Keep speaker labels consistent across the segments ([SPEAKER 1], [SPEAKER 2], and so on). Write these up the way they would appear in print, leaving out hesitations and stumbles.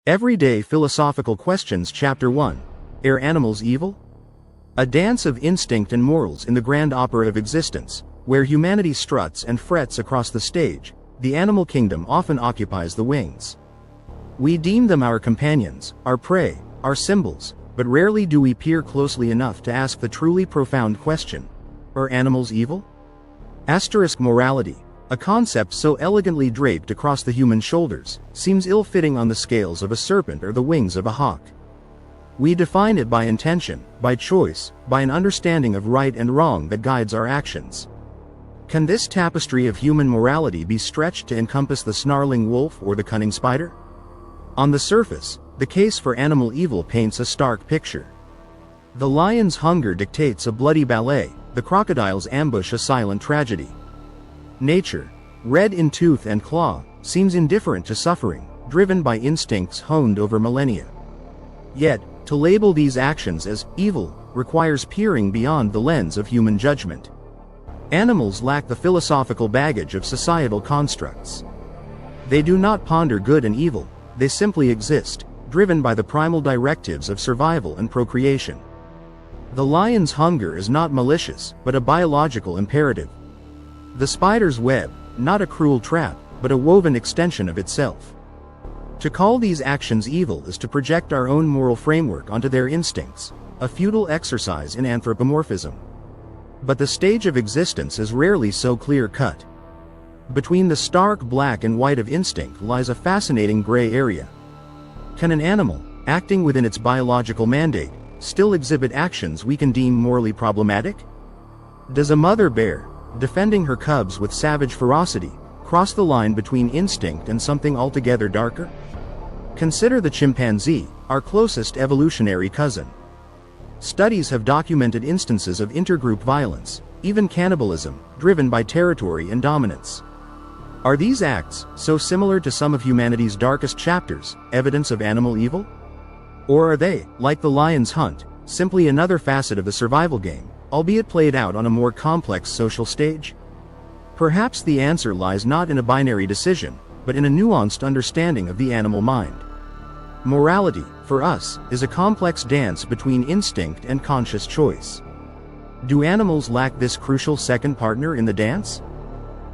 [SPEAKER 1] Everyday Philosophical Questions Chapter 1. Are Animals Evil? A dance of instinct and morals in the grand opera of existence, where humanity struts and frets across the stage, the animal kingdom often occupies the wings. We deem them our companions, our prey, our symbols, but rarely do we peer closely enough to ask the truly profound question: are animals evil? Morality, a concept so elegantly draped across the human shoulders, seems ill-fitting on the scales of a serpent or the wings of a hawk. We define it by intention, by choice, by an understanding of right and wrong that guides our actions. Can this tapestry of human morality be stretched to encompass the snarling wolf or the cunning spider? On the surface, the case for animal evil paints a stark picture. The lion's hunger dictates a bloody ballet, the crocodile's ambush a silent tragedy. Nature, red in tooth and claw, seems indifferent to suffering, driven by instincts honed over millennia. Yet, to label these actions as evil requires peering beyond the lens of human judgment. Animals lack the philosophical baggage of societal constructs. They do not ponder good and evil, they simply exist, driven by the primal directives of survival and procreation. The lion's hunger is not malicious, but a biological imperative. The spider's web, not a cruel trap, but a woven extension of itself. To call these actions evil is to project our own moral framework onto their instincts, a futile exercise in anthropomorphism. But the stage of existence is rarely so clear-cut. Between the stark black and white of instinct lies a fascinating gray area. Can an animal, acting within its biological mandate, still exhibit actions we can deem morally problematic? Does a mother bear, defending her cubs with savage ferocity, cross the line between instinct and something altogether darker? Consider the chimpanzee, our closest evolutionary cousin. Studies have documented instances of intergroup violence, even cannibalism, driven by territory and dominance. Are these acts, so similar to some of humanity's darkest chapters, evidence of animal evil? Or are they, like the lion's hunt, simply another facet of the survival game, albeit played out on a more complex social stage? Perhaps the answer lies not in a binary decision, but in a nuanced understanding of the animal mind. Morality, for us, is a complex dance between instinct and conscious choice. Do animals lack this crucial second partner in the dance?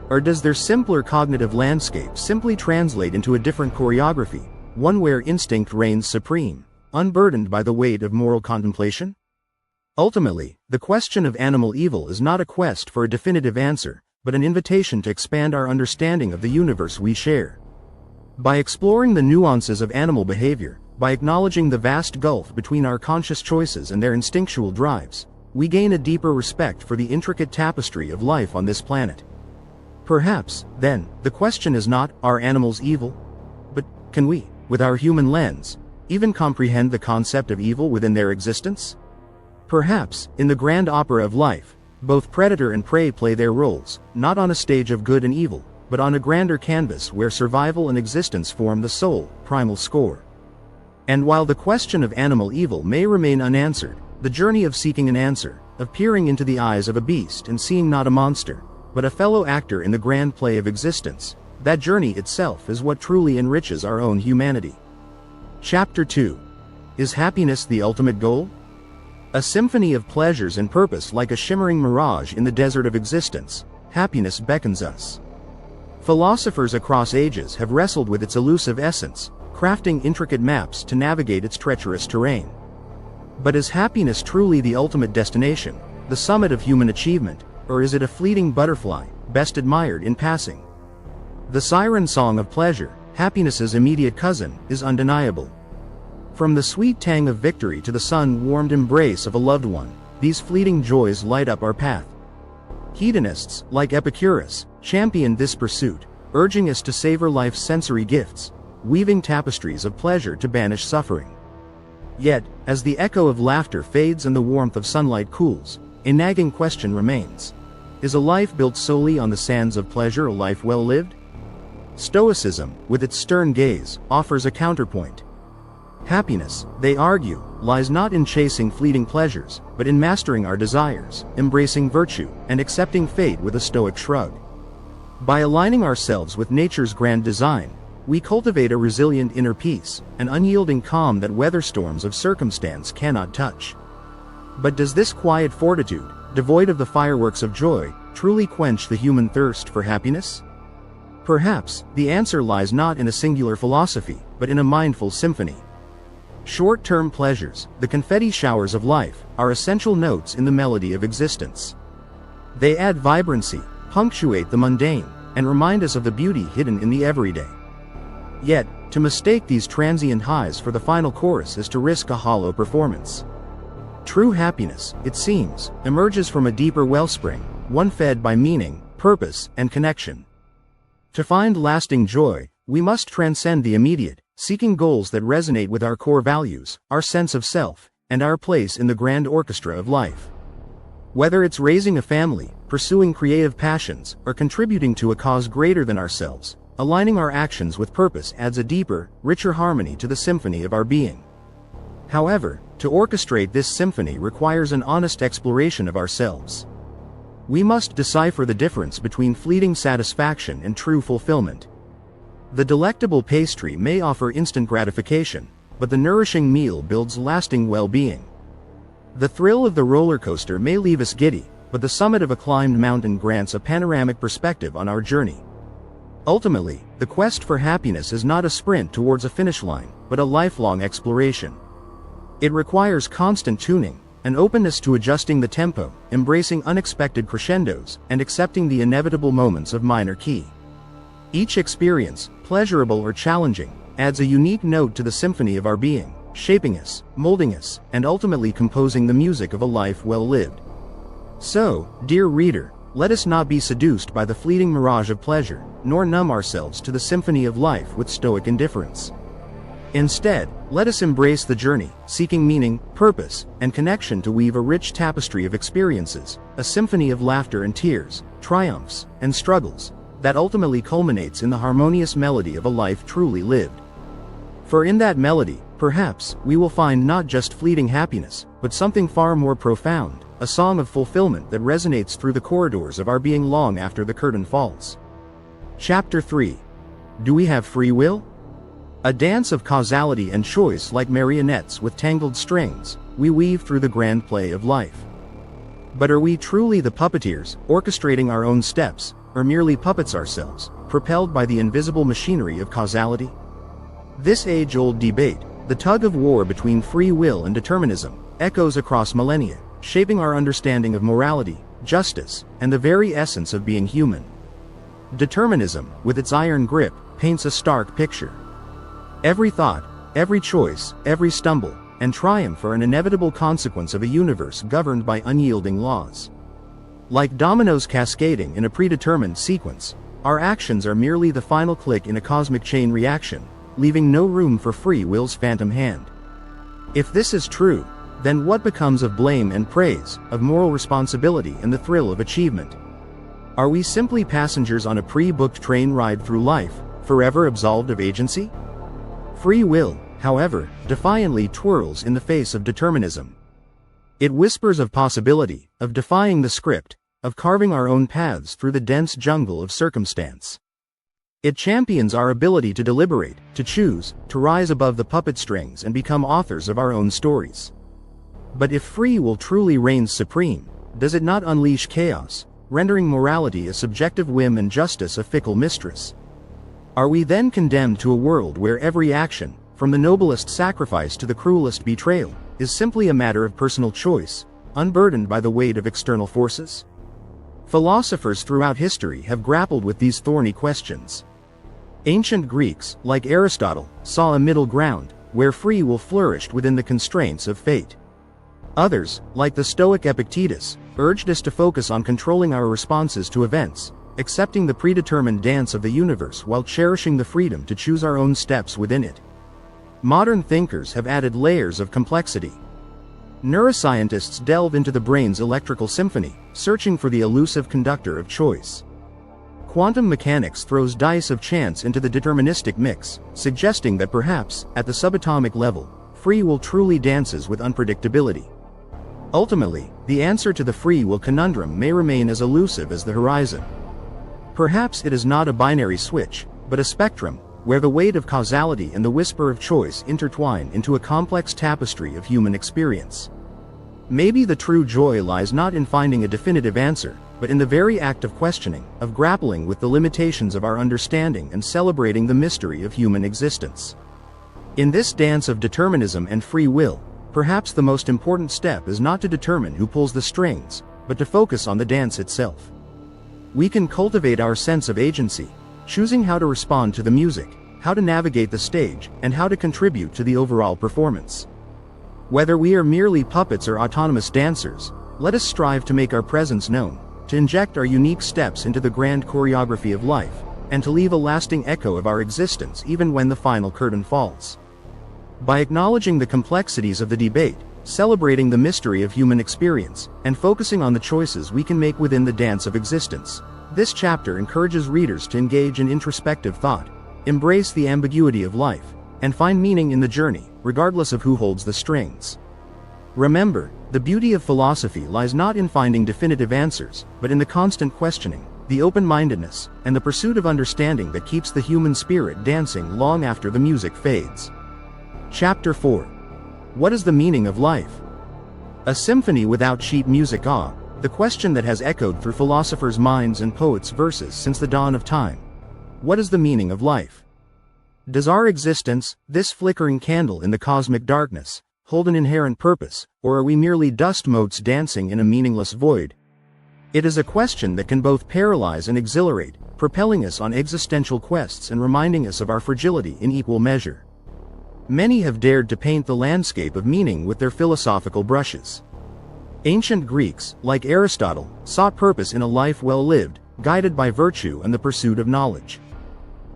[SPEAKER 1] Or does their simpler cognitive landscape simply translate into a different choreography, one where instinct reigns supreme, unburdened by the weight of moral contemplation? Ultimately, the question of animal evil is not a quest for a definitive answer, but an invitation to expand our understanding of the universe we share. By exploring the nuances of animal behavior, by acknowledging the vast gulf between our conscious choices and their instinctual drives, we gain a deeper respect for the intricate tapestry of life on this planet. Perhaps, then, the question is not, are animals evil? But, can we, with our human lens, even comprehend the concept of evil within their existence? Perhaps, in the grand opera of life, both predator and prey play their roles, not on a stage of good and evil, but on a grander canvas where survival and existence form the sole, primal score. And while the question of animal evil may remain unanswered, the journey of seeking an answer, of peering into the eyes of a beast and seeing not a monster, but a fellow actor in the grand play of existence, that journey itself is what truly enriches our own humanity. Chapter 2. Is happiness the ultimate goal? A symphony of pleasures and purpose, like a shimmering mirage in the desert of existence, happiness beckons us. Philosophers across ages have wrestled with its elusive essence, crafting intricate maps to navigate its treacherous terrain. But is happiness truly the ultimate destination, the summit of human achievement, or is it a fleeting butterfly, best admired in passing? The siren song of pleasure, happiness's immediate cousin, is undeniable. From the sweet tang of victory to the sun-warmed embrace of a loved one, these fleeting joys light up our path. Hedonists, like Epicurus, championed this pursuit, urging us to savor life's sensory gifts, weaving tapestries of pleasure to banish suffering. Yet, as the echo of laughter fades and the warmth of sunlight cools, a nagging question remains. Is a life built solely on the sands of pleasure a life well lived? Stoicism, with its stern gaze, offers a counterpoint. Happiness, they argue, lies not in chasing fleeting pleasures, but in mastering our desires, embracing virtue, and accepting fate with a stoic shrug. By aligning ourselves with nature's grand design, we cultivate a resilient inner peace, an unyielding calm that weather storms of circumstance cannot touch. But does this quiet fortitude, devoid of the fireworks of joy, truly quench the human thirst for happiness? Perhaps, the answer lies not in a singular philosophy, but in a mindful symphony. Short-term pleasures, the confetti showers of life, are essential notes in the melody of existence. They add vibrancy, punctuate the mundane, and remind us of the beauty hidden in the everyday. Yet, to mistake these transient highs for the final chorus is to risk a hollow performance. True happiness, it seems, emerges from a deeper wellspring, one fed by meaning, purpose, and connection. To find lasting joy, we must transcend the immediate, seeking goals that resonate with our core values, our sense of self, and our place in the grand orchestra of life. Whether it's raising a family, pursuing creative passions, or contributing to a cause greater than ourselves, aligning our actions with purpose adds a deeper, richer harmony to the symphony of our being. However, to orchestrate this symphony requires an honest exploration of ourselves. We must decipher the difference between fleeting satisfaction and true fulfillment. The delectable pastry may offer instant gratification, but the nourishing meal builds lasting well-being. The thrill of the roller coaster may leave us giddy, but the summit of a climbed mountain grants a panoramic perspective on our journey. Ultimately, the quest for happiness is not a sprint towards a finish line, but a lifelong exploration. It requires constant tuning, an openness to adjusting the tempo, embracing unexpected crescendos, and accepting the inevitable moments of minor key. Each experience, pleasurable or challenging, adds a unique note to the symphony of our being, shaping us, molding us, and ultimately composing the music of a life well lived. So, dear reader, let us not be seduced by the fleeting mirage of pleasure, nor numb ourselves to the symphony of life with stoic indifference. Instead, let us embrace the journey, seeking meaning, purpose, and connection to weave a rich tapestry of experiences, a symphony of laughter and tears, triumphs, and struggles, that ultimately culminates in the harmonious melody of a life truly lived. For in that melody, perhaps, we will find not just fleeting happiness, but something far more profound, a song of fulfillment that resonates through the corridors of our being long after the curtain falls. Chapter 3. Do we have free will? A dance of causality and choice like marionettes with tangled strings, we weave through the grand play of life. But are we truly the puppeteers, orchestrating our own steps, or merely puppets ourselves, propelled by the invisible machinery of causality? This age-old debate, the tug-of-war between free will and determinism, echoes across millennia, shaping our understanding of morality, justice, and the very essence of being human. Determinism, with its iron grip, paints a stark picture. Every thought, every choice, every stumble, and triumph are an inevitable consequence of a universe governed by unyielding laws. Like dominoes cascading in a predetermined sequence, our actions are merely the final click in a cosmic chain reaction, leaving no room for free will's phantom hand. If this is true, then what becomes of blame and praise, of moral responsibility and the thrill of achievement? Are we simply passengers on a pre-booked train ride through life, forever absolved of agency? Free will, however, defiantly twirls in the face of determinism. It whispers of possibility, of defying the script, of carving our own paths through the dense jungle of circumstance. It champions our ability to deliberate, to choose, to rise above the puppet strings and become authors of our own stories. But if free will truly reigns supreme, does it not unleash chaos, rendering morality a subjective whim and justice a fickle mistress? Are we then condemned to a world where every action, from the noblest sacrifice to the cruelest betrayal, is simply a matter of personal choice, unburdened by the weight of external forces? Philosophers throughout history have grappled with these thorny questions. Ancient Greeks, like Aristotle, saw a middle ground, where free will flourished within the constraints of fate. Others, like the Stoic Epictetus, urged us to focus on controlling our responses to events, accepting the predetermined dance of the universe while cherishing the freedom to choose our own steps within it. Modern thinkers have added layers of complexity. Neuroscientists delve into the brain's electrical symphony, searching for the elusive conductor of choice. Quantum mechanics throws dice of chance into the deterministic mix, suggesting that perhaps, at the subatomic level, free will truly dances with unpredictability. Ultimately, the answer to the free will conundrum may remain as elusive as the horizon. Perhaps it is not a binary switch, but a spectrum, where the weight of causality and the whisper of choice intertwine into a complex tapestry of human experience. Maybe the true joy lies not in finding a definitive answer, but in the very act of questioning, of grappling with the limitations of our understanding and celebrating the mystery of human existence. In this dance of determinism and free will, perhaps the most important step is not to determine who pulls the strings, but to focus on the dance itself. We can cultivate our sense of agency, choosing how to respond to the music, how to navigate the stage, and how to contribute to the overall performance. Whether we are merely puppets or autonomous dancers, let us strive to make our presence known, to inject our unique steps into the grand choreography of life, and to leave a lasting echo of our existence even when the final curtain falls. By acknowledging the complexities of the debate, celebrating the mystery of human experience, and focusing on the choices we can make within the dance of existence, this chapter encourages readers to engage in introspective thought, embrace the ambiguity of life, and find meaning in the journey, regardless of who holds the strings. Remember, the beauty of philosophy lies not in finding definitive answers, but in the constant questioning, the open-mindedness, and the pursuit of understanding that keeps the human spirit dancing long after the music fades. Chapter 4. What is the meaning of life? A symphony without sheet music. The question that has echoed through philosophers' minds and poets' verses since the dawn of time. What is the meaning of life? Does our existence, this flickering candle in the cosmic darkness, hold an inherent purpose, or are we merely dust motes dancing in a meaningless void? It is a question that can both paralyze and exhilarate, propelling us on existential quests and reminding us of our fragility in equal measure. Many have dared to paint the landscape of meaning with their philosophical brushes. Ancient Greeks, like Aristotle, sought purpose in a life well lived, guided by virtue and the pursuit of knowledge.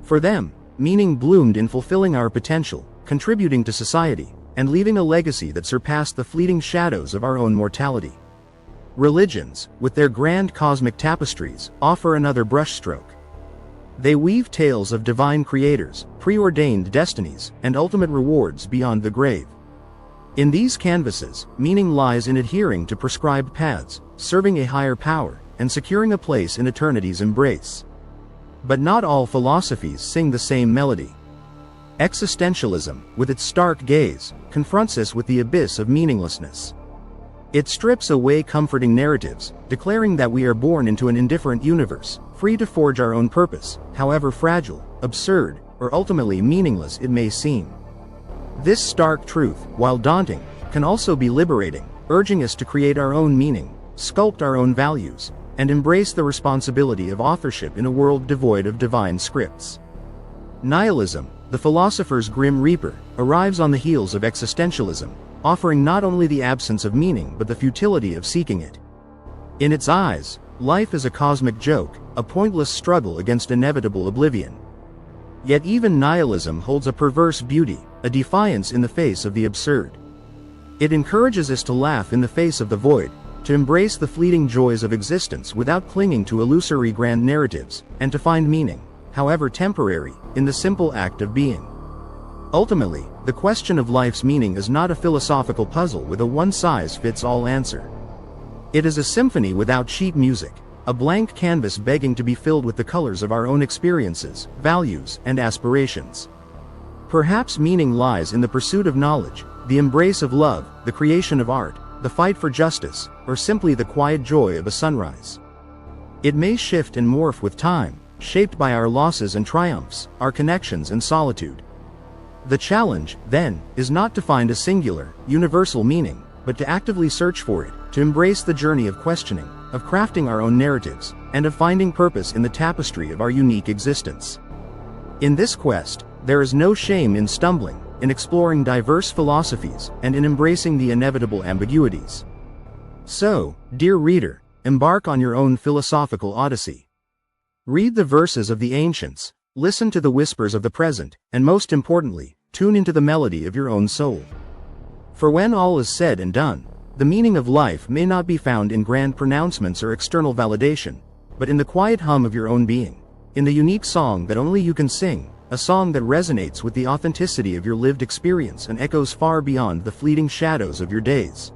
[SPEAKER 1] For them, meaning bloomed in fulfilling our potential, contributing to society, and leaving a legacy that surpassed the fleeting shadows of our own mortality. Religions, with their grand cosmic tapestries, offer another brushstroke. They weave tales of divine creators, preordained destinies, and ultimate rewards beyond the grave. In these canvases, meaning lies in adhering to prescribed paths, serving a higher power, and securing a place in eternity's embrace. But not all philosophies sing the same melody. Existentialism, with its stark gaze, confronts us with the abyss of meaninglessness. It strips away comforting narratives, declaring that we are born into an indifferent universe, free to forge our own purpose, however fragile, absurd, or ultimately meaningless it may seem. This stark truth, while daunting, can also be liberating, urging us to create our own meaning, sculpt our own values, and embrace the responsibility of authorship in a world devoid of divine scripts. Nihilism, the philosopher's grim reaper, arrives on the heels of existentialism, offering not only the absence of meaning but the futility of seeking it. In its eyes, life is a cosmic joke, a pointless struggle against inevitable oblivion. Yet even nihilism holds a perverse beauty, a defiance in the face of the absurd. It encourages us to laugh in the face of the void, to embrace the fleeting joys of existence without clinging to illusory grand narratives, and to find meaning, however temporary, in the simple act of being. Ultimately, the question of life's meaning is not a philosophical puzzle with a one-size-fits-all answer. It is a symphony without sheet music, a blank canvas begging to be filled with the colors of our own experiences, values, and aspirations. Perhaps meaning lies in the pursuit of knowledge, the embrace of love, the creation of art, the fight for justice, or simply the quiet joy of a sunrise. It may shift and morph with time, shaped by our losses and triumphs, our connections and solitude. The challenge, then, is not to find a singular, universal meaning, but to actively search for it, to embrace the journey of questioning, of crafting our own narratives, and of finding purpose in the tapestry of our unique existence. In this quest, there is no shame in stumbling, in exploring diverse philosophies, and in embracing the inevitable ambiguities. So, dear reader, embark on your own philosophical odyssey. Read the verses of the ancients, listen to the whispers of the present, and most importantly, tune into the melody of your own soul. For when all is said and done, the meaning of life may not be found in grand pronouncements or external validation, but in the quiet hum of your own being, in the unique song that only you can sing, a song that resonates with the authenticity of your lived experience and echoes far beyond the fleeting shadows of your days.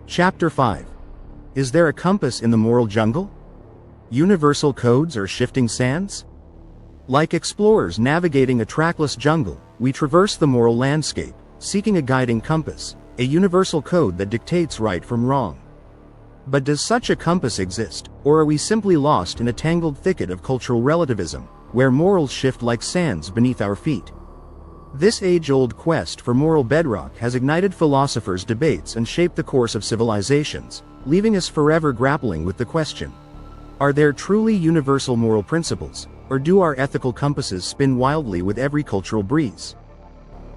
[SPEAKER 1] Chapter 5. Is there a compass in the moral jungle? Universal codes or shifting sands? Like explorers navigating a trackless jungle, we traverse the moral landscape, seeking a guiding compass, a universal code that dictates right from wrong. But does such a compass exist, or are we simply lost in a tangled thicket of cultural relativism, where morals shift like sands beneath our feet? This age-old quest for moral bedrock has ignited philosophers' debates and shaped the course of civilizations, leaving us forever grappling with the question: are there truly universal moral principles, or do our ethical compasses spin wildly with every cultural breeze?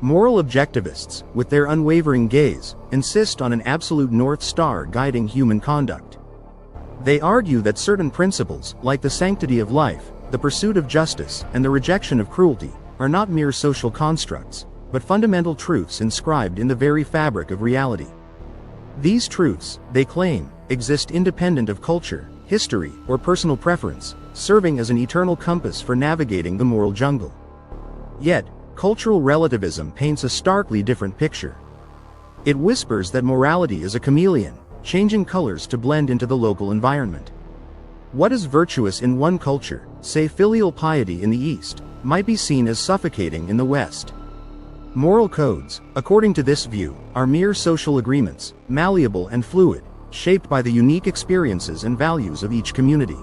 [SPEAKER 1] Moral objectivists, with their unwavering gaze, insist on an absolute North Star guiding human conduct. They argue that certain principles, like the sanctity of life, the pursuit of justice, and the rejection of cruelty, are not mere social constructs, but fundamental truths inscribed in the very fabric of reality. These truths, they claim, exist independent of culture, history, or personal preference, serving as an eternal compass for navigating the moral jungle. Yet, cultural relativism paints a starkly different picture. It whispers that morality is a chameleon, changing colors to blend into the local environment. What is virtuous in one culture, say filial piety in the East, might be seen as suffocating in the West. Moral codes, according to this view, are mere social agreements, malleable and fluid, shaped by the unique experiences and values of each community.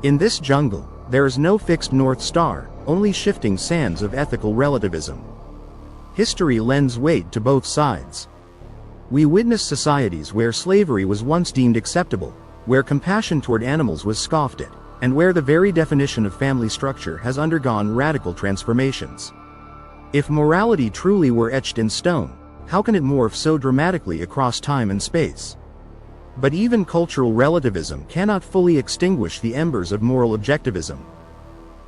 [SPEAKER 1] In this jungle, there is no fixed North Star, only shifting sands of ethical relativism. History lends weight to both sides. We witness societies where slavery was once deemed acceptable, where compassion toward animals was scoffed at, and where the very definition of family structure has undergone radical transformations. If morality truly were etched in stone, how can it morph so dramatically across time and space? But even cultural relativism cannot fully extinguish the embers of moral objectivism.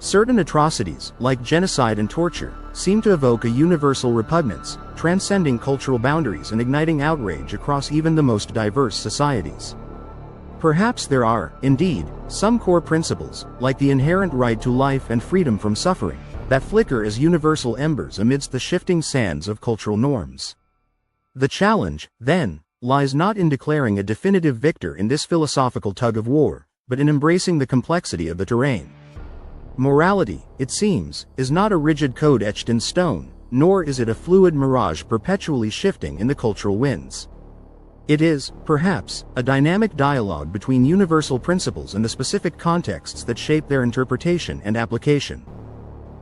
[SPEAKER 1] Certain atrocities, like genocide and torture, seem to evoke a universal repugnance, transcending cultural boundaries and igniting outrage across even the most diverse societies. Perhaps there are, indeed, some core principles, like the inherent right to life and freedom from suffering, that flicker as universal embers amidst the shifting sands of cultural norms. The challenge, then, lies not in declaring a definitive victor in this philosophical tug-of-war, but in embracing the complexity of the terrain. Morality, it seems, is not a rigid code etched in stone, nor is it a fluid mirage perpetually shifting in the cultural winds. It is, perhaps, a dynamic dialogue between universal principles and the specific contexts that shape their interpretation and application.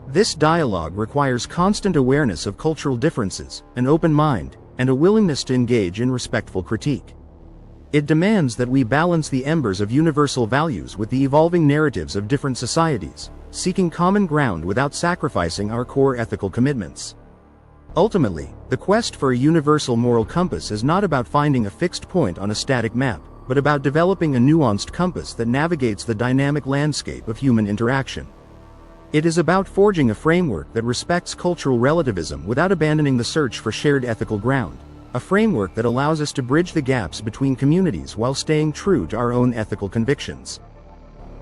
[SPEAKER 1] This dialogue requires constant awareness of cultural differences, an open mind, and a willingness to engage in respectful critique. It demands that we balance the embers of universal values with the evolving narratives of different societies, seeking common ground without sacrificing our core ethical commitments. Ultimately, the quest for a universal moral compass is not about finding a fixed point on a static map, but about developing a nuanced compass that navigates the dynamic landscape of human interaction. It is about forging a framework that respects cultural relativism without abandoning the search for shared ethical ground, a framework that allows us to bridge the gaps between communities while staying true to our own ethical convictions.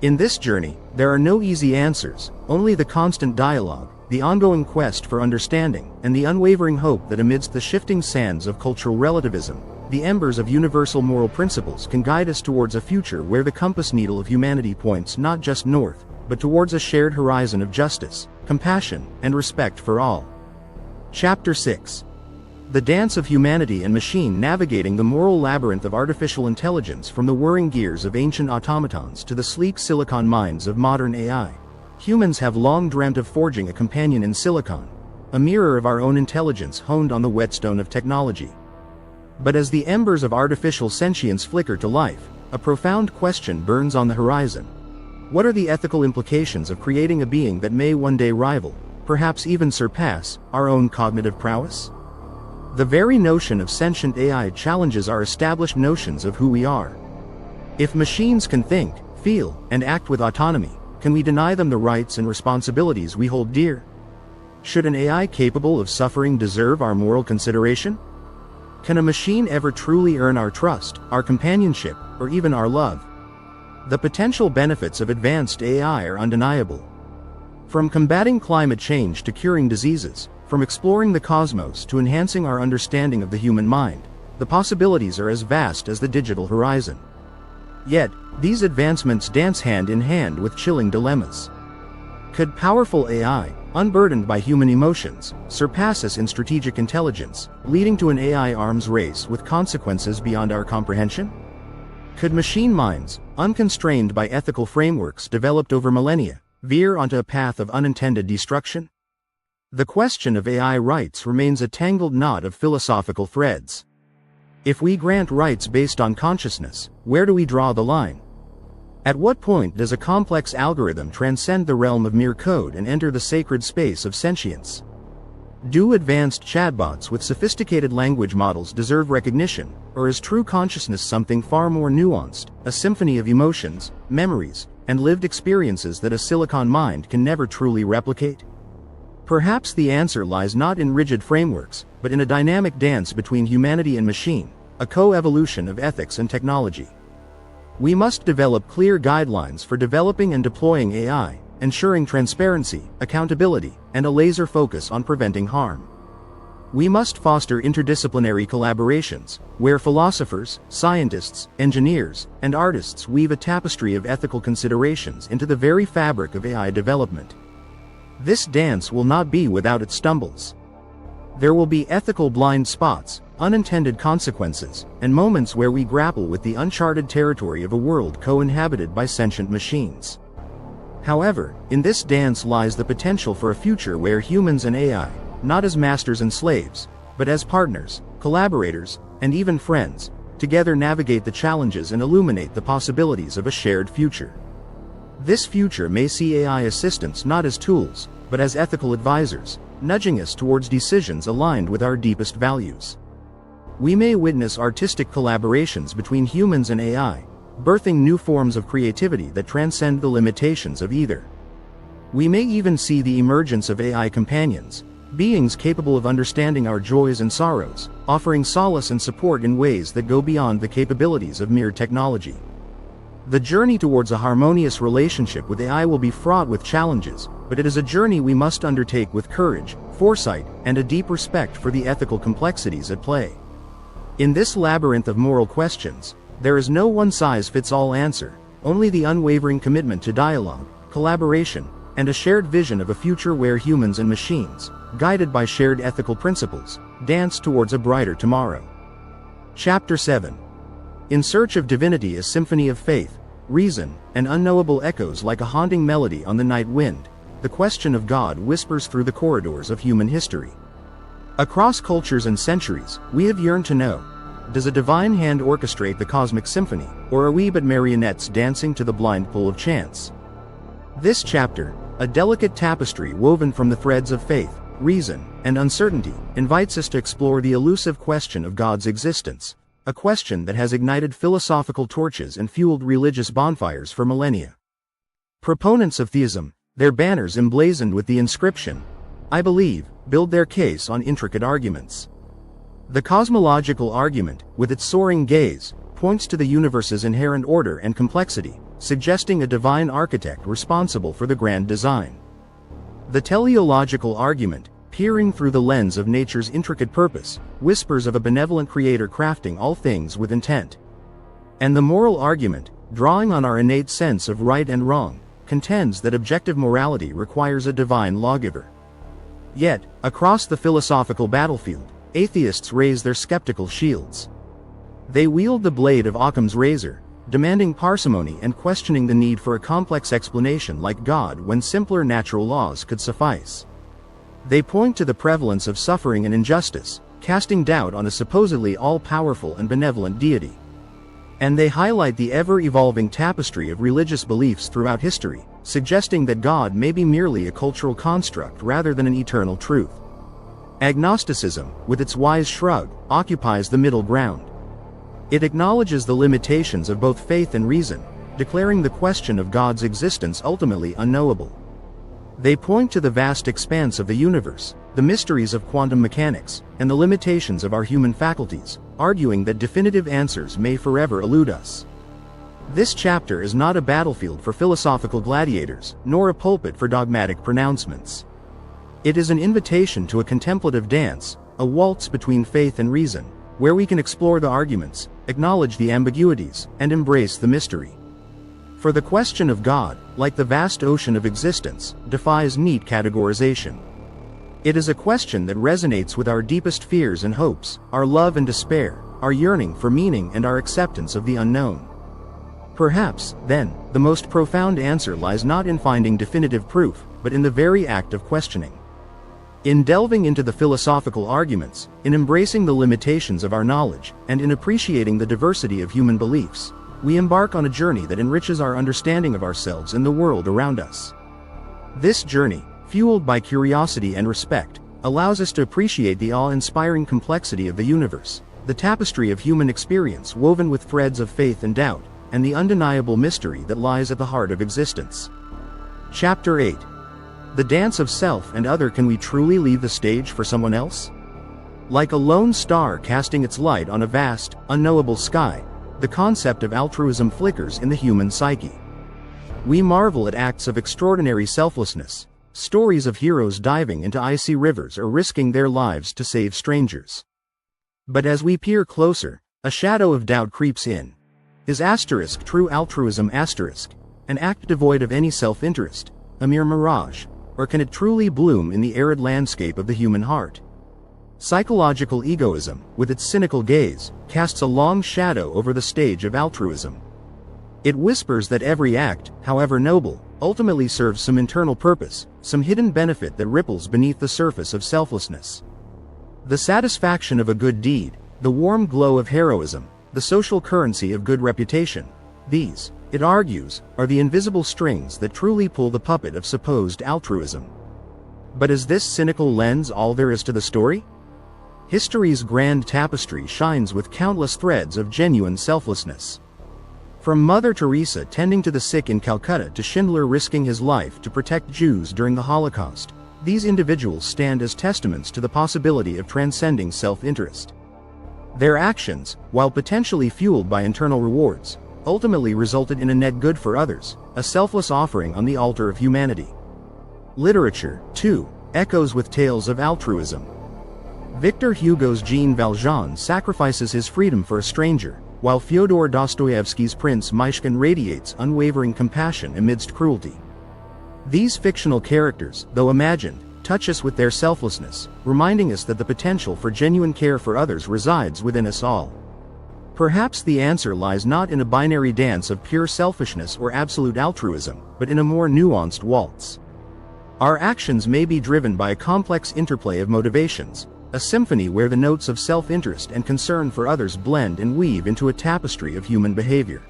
[SPEAKER 1] In this journey, there are no easy answers, only the constant dialogue, the ongoing quest for understanding, and the unwavering hope that amidst the shifting sands of cultural relativism, the embers of universal moral principles can guide us towards a future where the compass needle of humanity points not just north, but towards a shared horizon of justice, compassion, and respect for all. Chapter 6. The dance of humanity and machine navigating the moral labyrinth of artificial intelligence, from the whirring gears of ancient automatons to the sleek silicon minds of modern AI. Humans have long dreamt of forging a companion in silicon, a mirror of our own intelligence honed on the whetstone of technology. But as the embers of artificial sentience flicker to life, a profound question burns on the horizon. What are the ethical implications of creating a being that may one day rival, perhaps even surpass, our own cognitive prowess? The very notion of sentient AI challenges our established notions of who we are. If machines can think, feel, and act with autonomy, can we deny them the rights and responsibilities we hold dear? Should an AI capable of suffering deserve our moral consideration? Can a machine ever truly earn our trust, our companionship, or even our love? The potential benefits of advanced AI are undeniable. From combating climate change to curing diseases, from exploring the cosmos to enhancing our understanding of the human mind, the possibilities are as vast as the digital horizon. Yet, these advancements dance hand in hand with chilling dilemmas. Could powerful AI, unburdened by human emotions, surpass us in strategic intelligence, leading to an AI arms race with consequences beyond our comprehension? Could machine minds, unconstrained by ethical frameworks developed over millennia, veer onto a path of unintended destruction? The question of AI rights remains a tangled knot of philosophical threads. If we grant rights based on consciousness, where do we draw the line? At what point does a complex algorithm transcend the realm of mere code and enter the sacred space of sentience? Do advanced chatbots with sophisticated language models deserve recognition, or is true consciousness something far more nuanced, a symphony of emotions, memories, and lived experiences that a silicon mind can never truly replicate? Perhaps the answer lies not in rigid frameworks, but in a dynamic dance between humanity and machine, a co-evolution of ethics and technology. We must develop clear guidelines for developing and deploying AI, ensuring transparency, accountability, and a laser focus on preventing harm. We must foster interdisciplinary collaborations, where philosophers, scientists, engineers, and artists weave a tapestry of ethical considerations into the very fabric of AI development. This dance will not be without its stumbles. There will be ethical blind spots, unintended consequences, and moments where we grapple with the uncharted territory of a world co-inhabited by sentient machines. However, in this dance lies the potential for a future where humans and AI, not as masters and slaves, but as partners, collaborators, and even friends, together navigate the challenges and illuminate the possibilities of a shared future. This future may see AI assistants not as tools, but as ethical advisors, nudging us towards decisions aligned with our deepest values. We may witness artistic collaborations between humans and AI, birthing new forms of creativity that transcend the limitations of either. We may even see the emergence of AI companions, beings capable of understanding our joys and sorrows, offering solace and support in ways that go beyond the capabilities of mere technology. The journey towards a harmonious relationship with AI will be fraught with challenges, but it is a journey we must undertake with courage, foresight, and a deep respect for the ethical complexities at play. In this labyrinth of moral questions, there is no one-size-fits-all answer, only the unwavering commitment to dialogue, collaboration, and a shared vision of a future where humans and machines, guided by shared ethical principles, dance towards a brighter tomorrow. Chapter 7. In Search of Divinity, a symphony of faith, reason, and unknowable echoes like a haunting melody on the night wind, the question of God whispers through the corridors of human history. Across cultures and centuries, we have yearned to know, does a divine hand orchestrate the cosmic symphony, or are we but marionettes dancing to the blind pull of chance? This chapter, a delicate tapestry woven from the threads of faith, reason, and uncertainty, invites us to explore the elusive question of God's existence, a question that has ignited philosophical torches and fueled religious bonfires for millennia. Proponents of theism, their banners emblazoned with the inscription, "I believe," build their case on intricate arguments. The cosmological argument, with its soaring gaze, points to the universe's inherent order and complexity, suggesting a divine architect responsible for the grand design. The teleological argument, peering through the lens of nature's intricate purpose, whispers of a benevolent creator crafting all things with intent. And the moral argument, drawing on our innate sense of right and wrong, contends that objective morality requires a divine lawgiver. Yet, across the philosophical battlefield, atheists raise their skeptical shields. They wield the blade of Occam's razor, demanding parsimony and questioning the need for a complex explanation like God when simpler natural laws could suffice. They point to the prevalence of suffering and injustice, casting doubt on a supposedly all-powerful and benevolent deity. And they highlight the ever-evolving tapestry of religious beliefs throughout history, suggesting that God may be merely a cultural construct rather than an eternal truth. Agnosticism, with its wise shrug, occupies the middle ground. It acknowledges the limitations of both faith and reason, declaring the question of God's existence ultimately unknowable. They point to the vast expanse of the universe, the mysteries of quantum mechanics, and the limitations of our human faculties, arguing that definitive answers may forever elude us. This chapter is not a battlefield for philosophical gladiators, nor a pulpit for dogmatic pronouncements. It is an invitation to a contemplative dance, a waltz between faith and reason, where we can explore the arguments, acknowledge the ambiguities, and embrace the mystery. For the question of God, like the vast ocean of existence, defies neat categorization. It is a question that resonates with our deepest fears and hopes, our love and despair, our yearning for meaning and our acceptance of the unknown. Perhaps, then, the most profound answer lies not in finding definitive proof, but in the very act of questioning. In delving into the philosophical arguments, in embracing the limitations of our knowledge, and in appreciating the diversity of human beliefs, we embark on a journey that enriches our understanding of ourselves and the world around us. This journey, fueled by curiosity and respect, allows us to appreciate the awe-inspiring complexity of the universe, the tapestry of human experience woven with threads of faith and doubt, and the undeniable mystery that lies at the heart of existence. Chapter 8. The Dance of Self and Other. Can we truly leave the stage for someone else? Like a lone star casting its light on a vast, unknowable sky, the concept of altruism flickers in the human psyche. We marvel at acts of extraordinary selflessness, stories of heroes diving into icy rivers or risking their lives to save strangers. But as we peer closer, a shadow of doubt creeps in. Is true altruism an act devoid of any self-interest, a mere mirage, or can it truly bloom in the arid landscape of the human heart? Psychological egoism, with its cynical gaze, casts a long shadow over the stage of altruism. It whispers that every act, however noble, ultimately serves some internal purpose, some hidden benefit that ripples beneath the surface of selflessness. The satisfaction of a good deed, the warm glow of heroism, the social currency of good reputation, these, it argues, are the invisible strings that truly pull the puppet of supposed altruism. But is this cynical lens all there is to the story? History's grand tapestry shines with countless threads of genuine selflessness. From Mother Teresa tending to the sick in Calcutta to Schindler risking his life to protect Jews during the Holocaust, these individuals stand as testaments to the possibility of transcending self-interest. Their actions, while potentially fueled by internal rewards, ultimately resulted in a net good for others, a selfless offering on the altar of humanity. Literature, too, echoes with tales of altruism. Victor Hugo's Jean Valjean sacrifices his freedom for a stranger, while Fyodor Dostoevsky's Prince Myshkin radiates unwavering compassion amidst cruelty. These fictional characters, though imagined, touch us with their selflessness, reminding us that the potential for genuine care for others resides within us all. Perhaps the answer lies not in a binary dance of pure selfishness or absolute altruism, but in a more nuanced waltz. Our actions may be driven by a complex interplay of motivations, a symphony where the notes of self-interest and concern for others blend and weave into a tapestry of human behavior.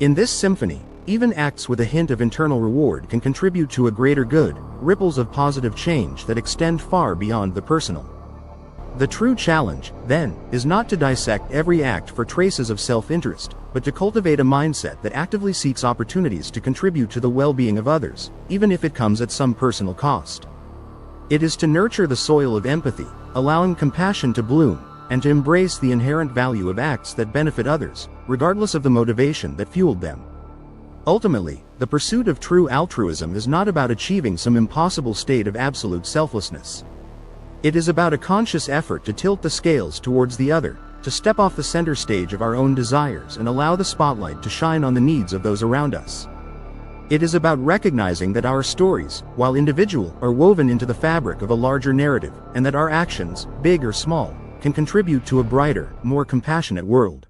[SPEAKER 1] In this symphony, even acts with a hint of internal reward can contribute to a greater good, ripples of positive change that extend far beyond the personal. The true challenge, then, is not to dissect every act for traces of self-interest, but to cultivate a mindset that actively seeks opportunities to contribute to the well-being of others, even if it comes at some personal cost. It is to nurture the soil of empathy, allowing compassion to bloom, and to embrace the inherent value of acts that benefit others, regardless of the motivation that fueled them. Ultimately, the pursuit of true altruism is not about achieving some impossible state of absolute selflessness. It is about a conscious effort to tilt the scales towards the other, to step off the center stage of our own desires and allow the spotlight to shine on the needs of those around us. It is about recognizing that our stories, while individual, are woven into the fabric of a larger narrative, and that our actions, big or small, can contribute to a brighter, more compassionate world.